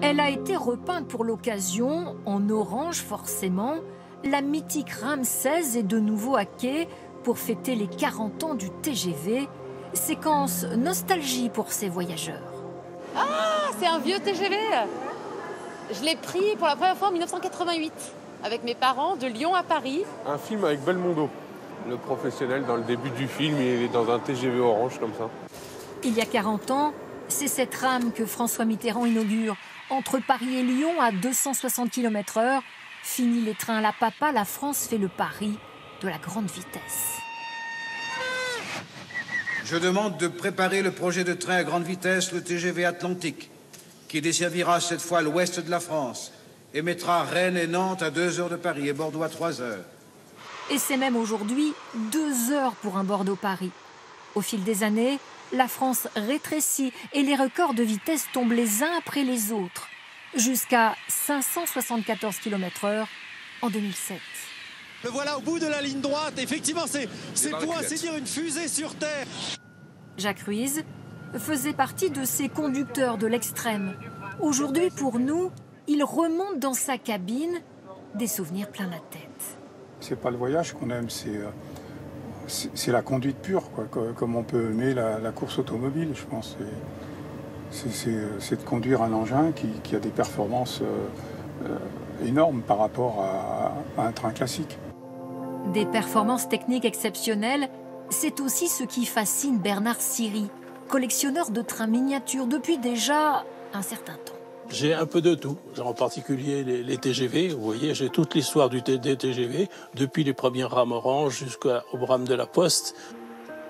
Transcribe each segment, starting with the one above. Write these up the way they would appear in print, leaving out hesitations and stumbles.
Elle a été repeinte pour l'occasion, en orange forcément. La mythique rame 16 est de nouveau à quai pour fêter les 40 ans du TGV. Séquence nostalgie pour ces voyageurs. Ah, c'est un vieux TGV. Je l'ai pris pour la première fois en 1988, avec mes parents, de Lyon à Paris. Un film avec Belmondo. Le professionnel, dans le début du film, il est dans un TGV orange comme ça. Il y a 40 ans, c'est cette rame que François Mitterrand inaugure. Entre Paris et Lyon, à 260 km/h, fini les trains à la papa, la France fait le pari de la grande vitesse. Je demande de préparer le projet de train à grande vitesse, le TGV Atlantique, qui desservira cette fois l'ouest de la France et mettra Rennes et Nantes à 2 heures de Paris et Bordeaux à 3 heures. Et c'est même aujourd'hui 2 heures pour un Bordeaux-Paris. Au fil des années, la France rétrécit et les records de vitesse tombent les uns après les autres, jusqu'à 574 km/h en 2007. Le voilà au bout de la ligne droite. Effectivement, c'est pour ainsi dire une fusée sur Terre. Jacques Ruiz faisait partie de ces conducteurs de l'extrême. Aujourd'hui, pour nous, il remonte dans sa cabine des souvenirs plein la tête. C'est pas le voyage qu'on aime, c'est la conduite pure, quoi. Comme on peut aimer la course automobile, je pense. C'est de conduire un engin qui a des performances énormes par rapport à un train classique. Des performances techniques exceptionnelles, c'est aussi ce qui fascine Bernard Siri, collectionneur de trains miniatures depuis déjà un certain temps. J'ai un peu de tout, en particulier les TGV. Vous voyez, j'ai toute l'histoire des TGV, depuis les premières rames oranges jusqu'aux rames de la Poste.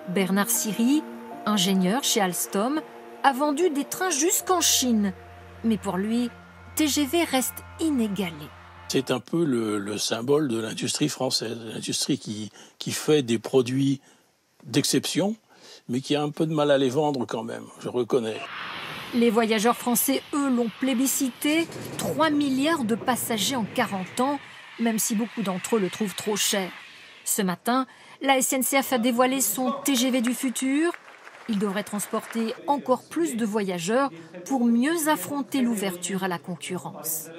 Bernard Siri, ingénieur chez Alstom, a vendu des trains jusqu'en Chine. Mais pour lui, TGV reste inégalé. C'est un peu le symbole de l'industrie française, l'industrie qui fait des produits d'exception, mais qui a un peu de mal à les vendre quand même, je reconnais. Les voyageurs français, eux, l'ont plébiscité. 3 milliards de passagers en 40 ans, même si beaucoup d'entre eux le trouvent trop cher. Ce matin, la SNCF a dévoilé son TGV du futur. Il devrait transporter encore plus de voyageurs pour mieux affronter l'ouverture à la concurrence.